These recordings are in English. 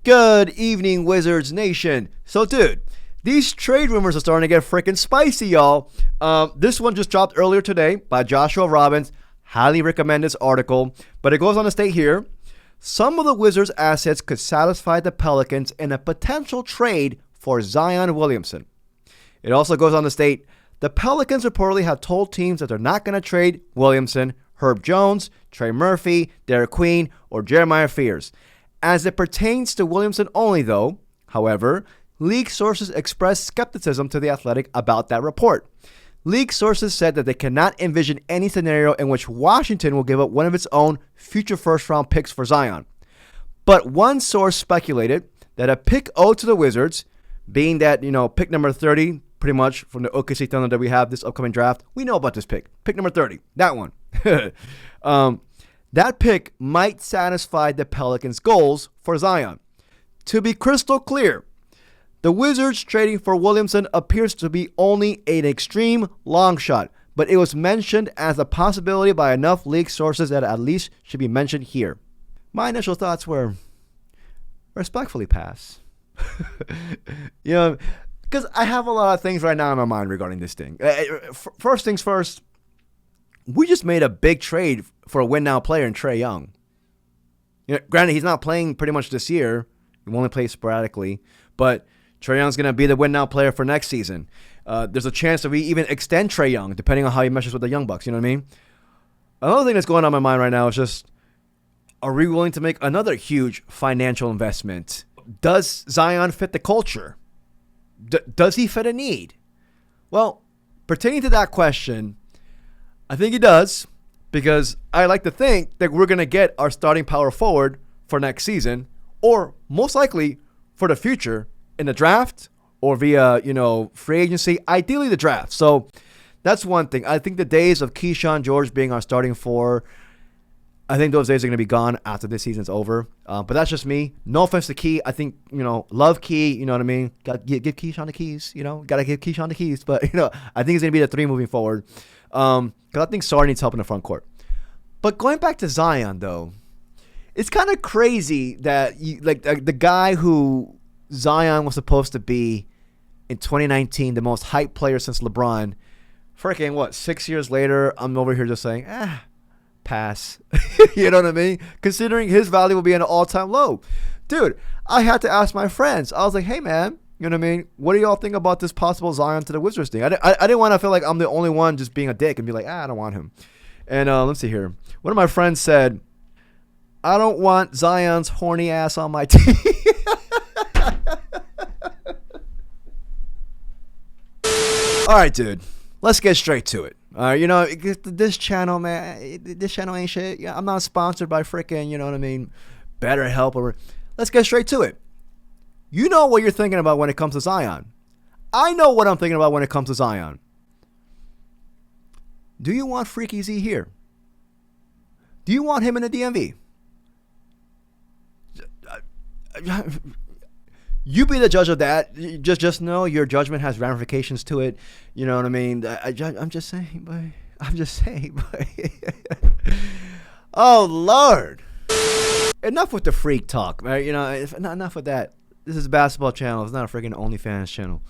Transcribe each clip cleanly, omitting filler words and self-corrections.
Good evening, Wizards Nation. So, dude, these trade rumors are starting to get freaking spicy, y'all. This one just dropped earlier today by Joshua Robbins. Highly recommend this article. But it goes on to state here, some of the Wizards' assets could satisfy the Pelicans in a potential trade for Zion Williamson. It also goes on to state, the Pelicans reportedly have told teams that they're not going to trade Williamson, Herb Jones, Trae Murphy, Derek Queen, or Jeremiah Fears. As it pertains to Williamson only, though, however, league sources expressed skepticism to The Athletic about that report. League sources said that they cannot envision any scenario in which Washington will give up one of its own future first-round picks for Zion. But one source speculated that a pick owed to the Wizards, being that, pick number 30, pretty much from the OKC Thunder that we have this upcoming draft, we know about this pick. Pick number 30, that one. That pick might satisfy the Pelicans' goals for Zion. To be crystal clear, the Wizards trading for Williamson appears to be only an extreme long shot, but it was mentioned as a possibility by enough league sources that at least should be mentioned here. My initial thoughts were respectfully pass. Because I have a lot of things right now in my mind regarding this thing. First things first, we just made a big trade for a win-now player in Trae Young. Granted, he's not playing pretty much this year. He only plays sporadically. But Trae Young's going to be the win-now player for next season. There's a chance that we even extend Trae Young, depending on how he meshes with the Young Bucks. You know what I mean? Another thing that's going on in my mind right now is just, are we willing to make another huge financial investment? Does Zion fit the culture? Does he fit a need? Well, pertaining to that question, I think he does, because I like to think that we're going to get our starting power forward for next season, or most likely for the future in the draft or via, free agency, ideally the draft. So that's one thing. I think the days of Keyshawn George being our starting four, I think those days are going to be gone after this season's over. But that's just me. No offense to Key. I think, love Key, you know what I mean? Got to give Keyshawn the keys, got to give Keyshawn the keys. But, I think he's going to be the 3 moving forward. Because I think Sarr needs help in the front court. But going back to Zion, though, it's kind of crazy that the guy who Zion was supposed to be in 2019, the most hyped player since LeBron, freaking 6 years later, I'm over here just saying, pass. You know what I mean? Considering his value will be at an all-time low. Dude, I had to ask my friends. I was like, hey, man, you know what I mean? What do y'all think about this possible Zion to the Wizards thing? I didn't want to feel like I'm the only one just being a dick and be like, I don't want him. And let's see here. One of my friends said, I don't want Zion's horny ass on my team. All right, dude. Let's get straight to it. This channel, man, this channel ain't shit. I'm not sponsored by freaking, you know what I mean, BetterHelp. Let's get straight to it. You know what you're thinking about when it comes to Zion. I know what I'm thinking about when it comes to Zion. Do you want Freaky Z here? Do you want him in the DMV? You be the judge of that. Just know your judgment has ramifications to it. You know what I mean? I'm just saying, boy. Oh, Lord. Enough with the freak talk, right? Enough with that. This is a basketball channel. It's not a freaking OnlyFans channel.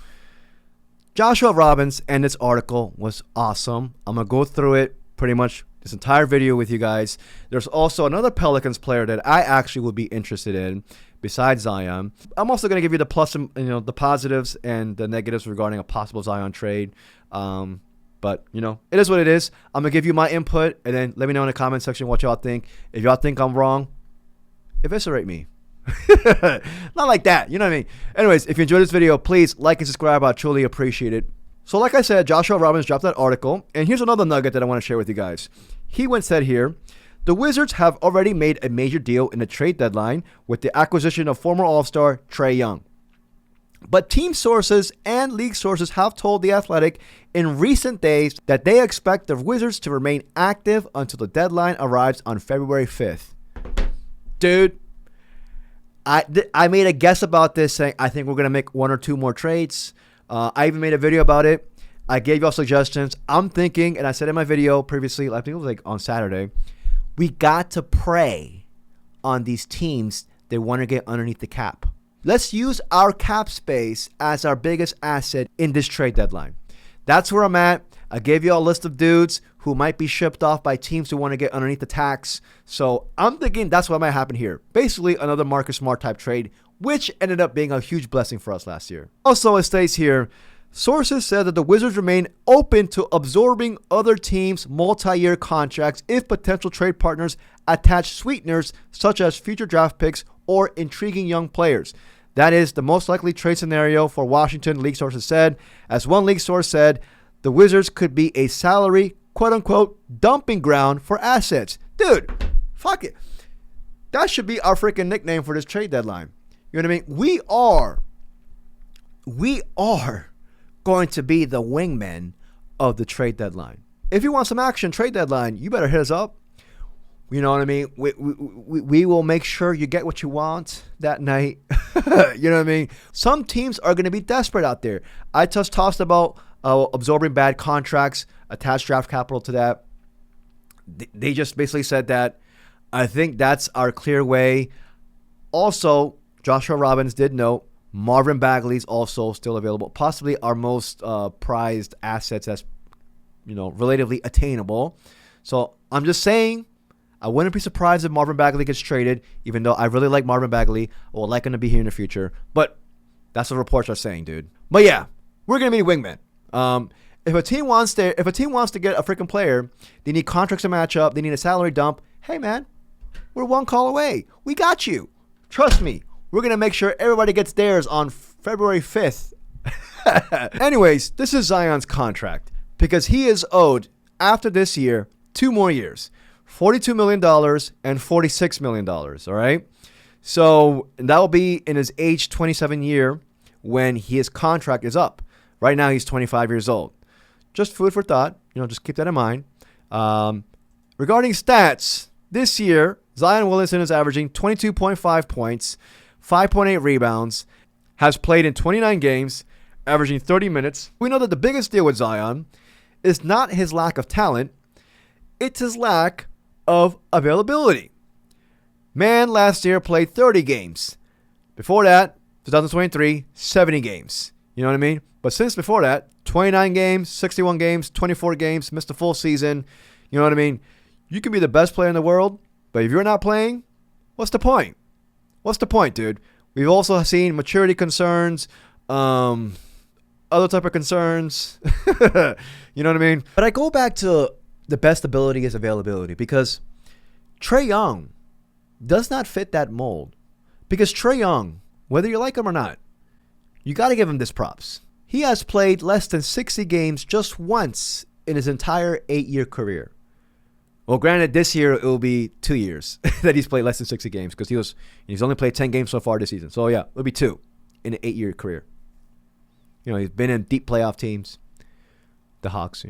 Joshua Robbins and this article was awesome. I'm going to go through it pretty much this entire video with you guys. There's also another Pelicans player that I actually would be interested in besides Zion. I'm also going to give you the plus and the positives and the negatives regarding a possible Zion trade. But, it is what it is. I'm going to give you my input and then let me know in the comment section what y'all think. If y'all think I'm wrong, eviscerate me. Not like that, you know what I mean? Anyways, if you enjoyed this video, please like and subscribe. I truly appreciate it. So like I said, Joshua Robbins dropped that article, and here's another nugget that I want to share with you guys. He said here, the Wizards have already made a major deal in the trade deadline with the acquisition of former All-Star Trae Young. But team sources and league sources have told The Athletic in recent days that they expect the Wizards to remain active until the deadline arrives on February 5th. Dude, I made a guess about this saying I think we're going to make 1 or 2 more trades. I even made a video about it. I gave y'all suggestions. I'm thinking, and I said in my video previously, I think it was on Saturday, we got to prey on these teams They want to get underneath the cap. Let's use our cap space as our biggest asset in this trade deadline. That's where I'm at. I gave you a list of dudes who might be shipped off by teams who want to get underneath the tax. So I'm thinking that's what might happen here. Basically, another Marcus Smart type trade, which ended up being a huge blessing for us last year. Also, it states here, sources said that the Wizards remain open to absorbing other teams' multi-year contracts if potential trade partners attach sweeteners such as future draft picks or intriguing young players. That is the most likely trade scenario for Washington, league sources said. As one league source said, the Wizards could be a salary, quote-unquote, dumping ground for assets. Dude, fuck it. That should be our freaking nickname for this trade deadline. You know what I mean? We are going to be the wingmen of the trade deadline. If you want some action trade deadline, you better hit us up. You know what I mean? We will make sure you get what you want that night. You know what I mean? Some teams are going to be desperate out there. I just tossed about absorbing bad contracts, attach draft capital to that. They just basically said that. I think that's our clear way. Also, Joshua Robbins did note Marvin Bagley's also still available. Possibly our most prized assets that's, relatively attainable. So I'm just saying, I wouldn't be surprised if Marvin Bagley gets traded, even though I really like Marvin Bagley. I would like him to be here in the future. But that's what reports are saying, dude. But yeah, we're going to be wingmen. If a team wants to get a freaking player, they need contracts to match up, they need a salary dump. Hey, man, we're one call away. We got you. Trust me. We're going to make sure everybody gets theirs on February 5th. Anyways, this is Zion's contract because he is owed, after this year, 2 more years. $42 million and $46 million, all right? So that will be in his age 27 year when his contract is up. Right now, he's 25 years old. Just food for thought. Just keep that in mind. Regarding stats, this year, Zion Williamson is averaging 22.5 points, 5.8 rebounds, has played in 29 games, averaging 30 minutes. We know that the biggest deal with Zion is not his lack of talent, it's his lack of availability. Man last year played 30 games. Before that, 2023, 70 games. You know what I mean? But since before that, 29 games, 61 games, 24 games, missed a full season. You know what I mean? You can be the best player in the world, but if you're not playing, what's the point? What's the point, dude? We've also seen maturity concerns, other type of concerns. You know what I mean? But I go back to the best ability is availability because Trae Young does not fit that mold. Because Trae Young, whether you like him or not, you got to give him this props. He has played less than 60 games just once in his entire 8-year career. Well, granted, this year it will be 2 years that he's played less than 60 games because he's only played 10 games so far this season. So yeah, it'll be 2 in an 8-year career. He's been in deep playoff teams, the Hawks.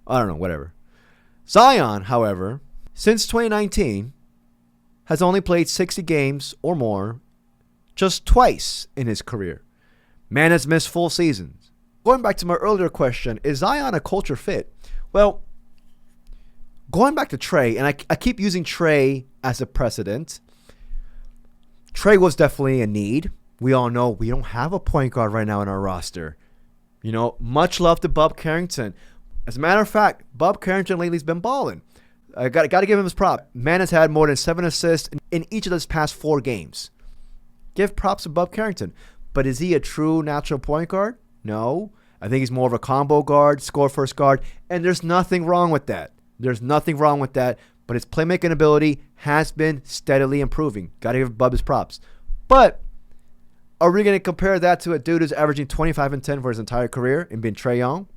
I don't know, whatever. Zion, however, since 2019, has only played 60 games or more just twice in his career. Man has missed full seasons. Going back to my earlier question, is Zion a culture fit? Well, going back to Trae, and I keep using Trae as a precedent. Trae was definitely a need. We all know we don't have a point guard right now in our roster. Much love to Bob Carrington. As a matter of fact, Bob Carrington lately has been balling. I got to give him his prop. Man has had more than 7 assists in each of his past 4 games. Give props to Bob Carrington. But is he a true natural point guard? No. I think he's more of a combo guard, score first guard, and there's nothing wrong with that. There's nothing wrong with that, but his playmaking ability has been steadily improving. Got to give Bub his props. But are we going to compare that to a dude who's averaging 25 and 10 for his entire career and being Trae Young?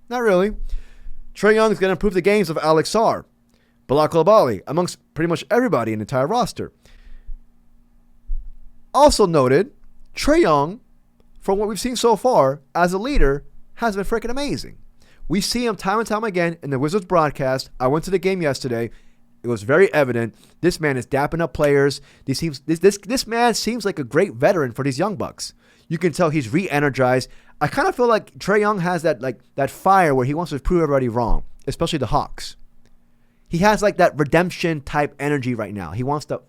Not really. Trae Young is going to improve the games of Alex Sarr, Bilal Coulibaly, amongst pretty much everybody in the entire roster. Also noted, Trae Young, from what we've seen so far, as a leader, has been freaking amazing. We see him time and time again in the Wizards broadcast. I went to the game yesterday. It was very evident. This man is dapping up players. This man seems like a great veteran for these young bucks. You can tell he's re-energized. I kind of feel like Trae Young has that fire where he wants to prove everybody wrong, especially the Hawks. He has that redemption type energy right now. He wants to,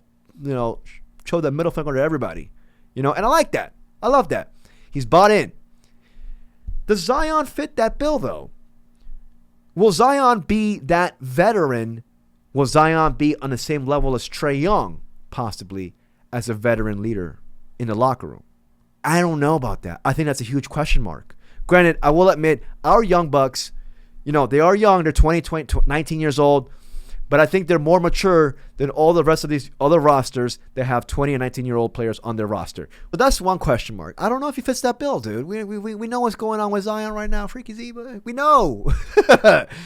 show that middle finger to everybody. And I like that. I love that. He's bought in. Does Zion fit that bill, though? Will Zion be that veteran? Will Zion be on the same level as Trae Young, possibly, as a veteran leader in the locker room? I don't know about that. I think that's a huge question mark. Granted, I will admit, our young Bucks, they are young. They're 19 years old. But I think they're more mature than all the rest of these other rosters that have 20 and 19-year-old players on their roster. But that's one question mark. I don't know if he fits that bill, dude. We know what's going on with Zion right now, Freaky Z. We know.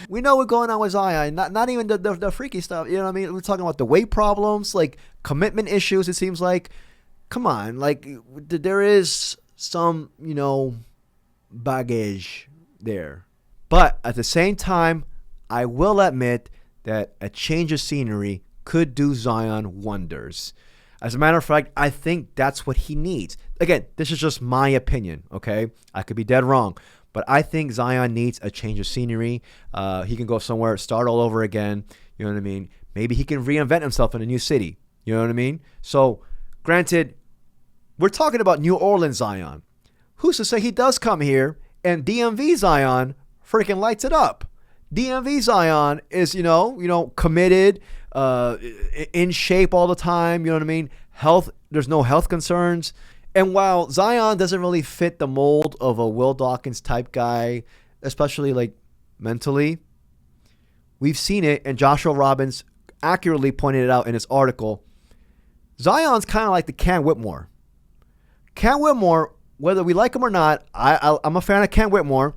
We know what's going on with Zion. Not even the freaky stuff. You know what I mean? We're talking about the weight problems, like commitment issues, it seems like. Come on. Like, there is some, baggage there. But at the same time, I will admit that a change of scenery could do Zion wonders. As a matter of fact, I think that's what he needs. Again, this is just my opinion, okay? I could be dead wrong. But I think Zion needs a change of scenery. He can go somewhere, start all over again. You know what I mean? Maybe he can reinvent himself in a new city. You know what I mean? So, granted, we're talking about New Orleans Zion. Who's to say he does come here and DMV Zion freaking lights it up? DMV Zion is, committed, in shape all the time. You know what I mean? There's no health concerns. And while Zion doesn't really fit the mold of a Will Dawkins type guy, especially like mentally, we've seen it, and Joshua Robbins accurately pointed it out in his article. Zion's kind of like the Cam Whitmore. Cam Whitmore, whether we like him or not, I'm a fan of Cam Whitmore.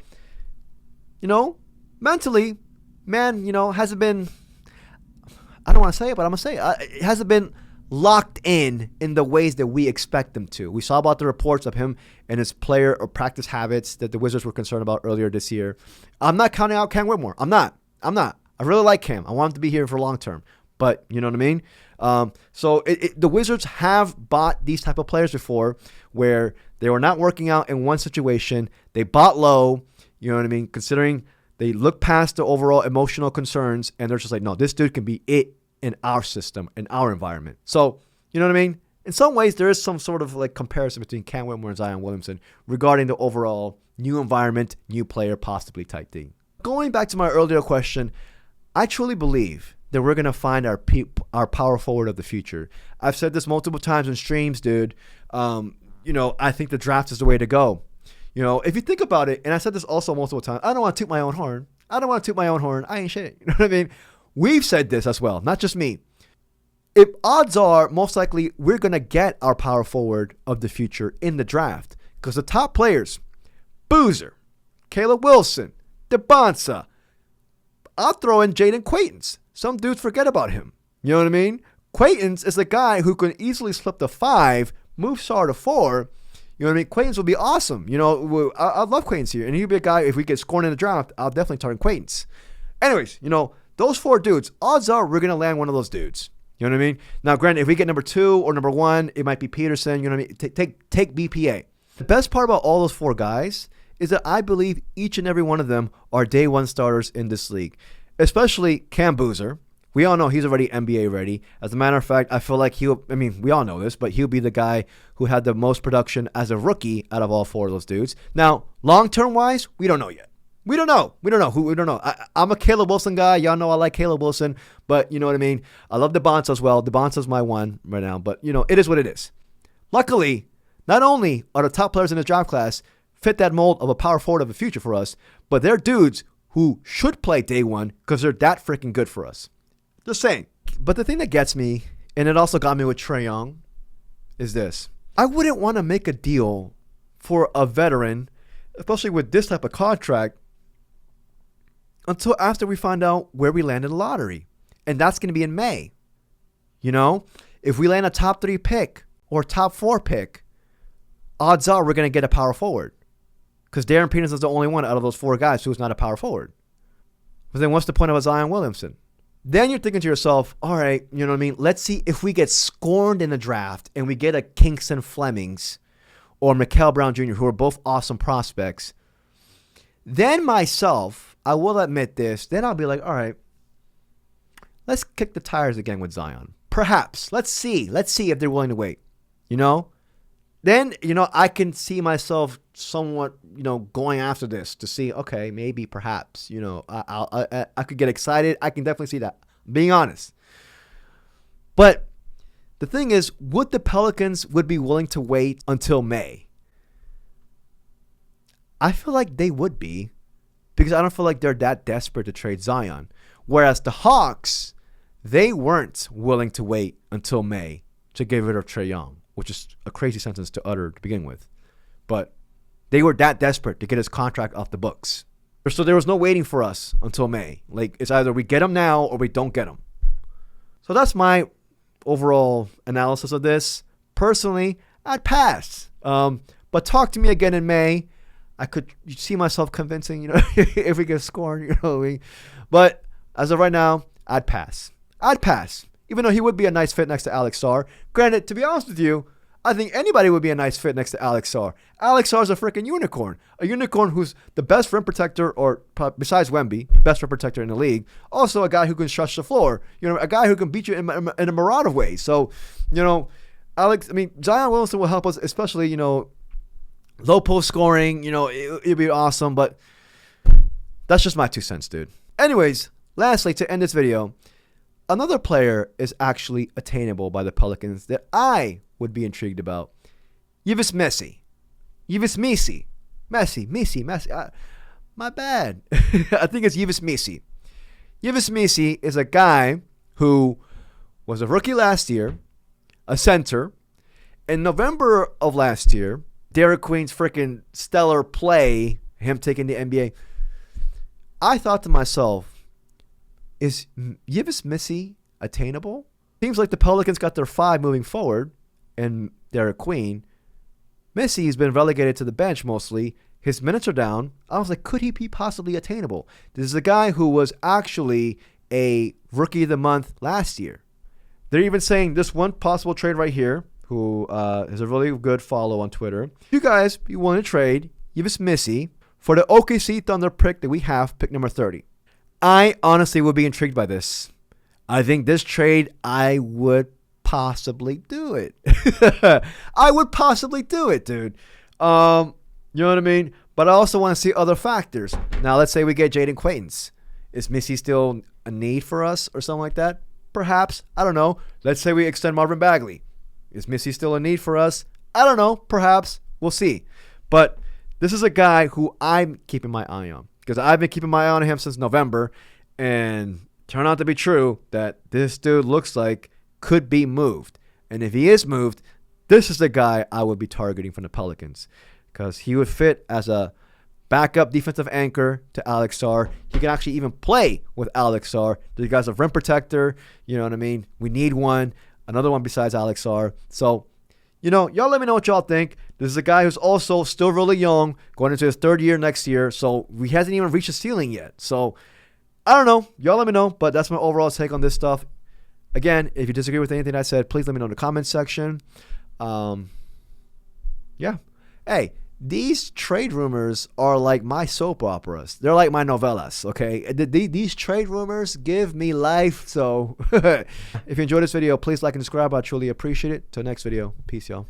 Mentally, man, hasn't been, I don't want to say it, but I'm going to say it. It hasn't been locked in the ways that we expect them to. We saw about the reports of him and his player or practice habits that the Wizards were concerned about earlier this year. I'm not counting out Cam Whitmore. I'm not. I really like Cam. I want him to be here for long term. But you know what I mean? So the Wizards have bought these type of players before where they were not working out in one situation. They bought low, you know what I mean, considering they look past the overall emotional concerns, and they're just like, no, this dude can be it in our system, in our environment. So, you know what I mean? In some ways, there is some sort of like comparison between Cam Whitmore and Zion Williamson regarding the overall new environment, new player, possibly type thing. Going back to my earlier question, I truly believe that we're going to find our power forward of the future. I've said this multiple times in streams, dude. I think the draft is the way to go. If you think about it, and I said this also multiple times, I don't want to toot my own horn. I ain't shit. You know what I mean? We've said this as well, not just me. If odds are, most likely, we're going to get our power forward of the future in the draft. Because the top players, Boozer, Caleb Wilson, DeBonsa, I'll throw in Jaden Quaitons. Some dudes forget about him. You know what I mean? Quaitons is a guy who can easily slip to 5, move Sar to 4. You know what I mean? Quaitons would be awesome. I love Quaitons here. And he'd be a guy, if we get scored in the draft, I'll definitely target Quaitons. Anyways, those 4 dudes, odds are we're going to land one of those dudes. You know what I mean? Now, granted, if we get number 2 or number 1, it might be Peterson. You know what I mean? Take BPA. The best part about all those 4 guys is that I believe each and every one of them are day one starters in this league. Especially Cam Boozer. We all know he's already NBA ready. As a matter of fact, I feel like we all know this, but he'll be the guy who had the most production as a rookie out of all 4 of those dudes. Now, long-term wise, we don't know yet. We don't know. I'm a Caleb Wilson guy. Y'all know I like Caleb Wilson, but you know what I mean? I love DeBonsa as well. DeBonsa's my one right now, but it is what it is. Luckily, not only are the top players in this draft class fit that mold of a power forward of the future for us, but they're dudes who should play day one because they're that freaking good for us. Just saying. But the thing that gets me, and it also got me with Trae Young, is this. I wouldn't want to make a deal for a veteran, especially with this type of contract, until after we find out where we land in the lottery. And that's going to be in May. If we land a top 3 pick or top 4 pick, odds are we're going to get a power forward. Because Darren Peterson's the only one out of those 4 guys who's not a power forward. But then what's the point of a Zion Williamson? Then you're thinking to yourself, all right, you know what I mean? Let's see if we get scorned in the draft and we get a Kingston Flemings or Mikael Brown Jr., who are both awesome prospects. Then myself, I will admit this, then I'll be like, all right, let's kick the tires again with Zion. perhaps. Let's see if they're willing to wait. You know, then I can see myself somewhat going after this to see. Okay, maybe perhaps I could get excited. I can definitely see that. Being honest, but the thing is, would the Pelicans would be willing to wait until May? I feel like they would be, because I don't feel like they're that desperate to trade Zion. Whereas the Hawks, they weren't willing to wait until May to get rid of Trae Young, which is a crazy sentence to utter to begin with. But they were that desperate to get his contract off the books. So there was no waiting for us until May. Like, it's either we get him now or we don't get him. So that's my overall analysis of this. Personally, I'd pass. But talk to me again in May. I could see myself convincing, if we get scored, But as of right now, I'd pass. Even though he would be a nice fit next to Alex Sarr. Granted, to be honest with you, I think anybody would be a nice fit next to Alex Sarr. Alex Sarr is a freaking unicorn. A unicorn who's the best rim protector, or besides Wemby, best rim protector in the league. Also a guy who can stretch the floor. A guy who can beat you in a myriad of ways. So, Zion Williamson will help us, especially, low post scoring. It'd be awesome. But that's just my 2 cents, dude. Anyways, lastly, to end this video, another player is actually attainable by the Pelicans that I would be intrigued about. Yves Messi. My bad. I think it's Yves Messi. Yves Messi is a guy who was a rookie last year, a center. In November of last year, Derek Queen's freaking stellar play, him taking the NBA, I thought to myself, is Yves Messi attainable? Seems like the Pelicans got their 5 moving forward, and Derek Queen. Messi has been relegated to the bench mostly. His minutes are down. I was like, could he be possibly attainable? This is a guy who was actually a Rookie of the Month last year. They're even saying this one possible trade right here, who is a really good follow on Twitter. You guys be willing to trade Yves Messi for the OKC Thunder pick that we have, pick number 30. I honestly would be intrigued by this. I think this trade, I would possibly do it. I would possibly do it, dude. You know what I mean? But I also want to see other factors. Now, let's say we get Jaden Quaintance. Is Messi still a need for us or something like that? Perhaps. I don't know. Let's say we extend Marvin Bagley. Is Messi still a need for us? I don't know. Perhaps. We'll see. But this is a guy who I'm keeping my eye on, because I've been keeping my eye on him since November, and turned out to be true that this dude looks like could be moved. And if he is moved, this is the guy I would be targeting from the Pelicans, because he would fit as a backup defensive anchor to Alex Sarr. He can actually even play with Alex Sarr. The guy's a rim protector. You know what I mean? We need one. Another one besides Alex Sarr. So, y'all let me know what y'all think. This is a guy who's also still really young, going into his 3rd year next year. So he hasn't even reached the ceiling yet. So I don't know. Y'all let me know. But that's my overall take on this stuff. Again, if you disagree with anything I said, please let me know in the comments section. Yeah. Hey, these trade rumors are like my soap operas. They're like my novellas, okay? These trade rumors give me life. So if you enjoyed this video, please like and subscribe. I truly appreciate it. Till next video. Peace, y'all.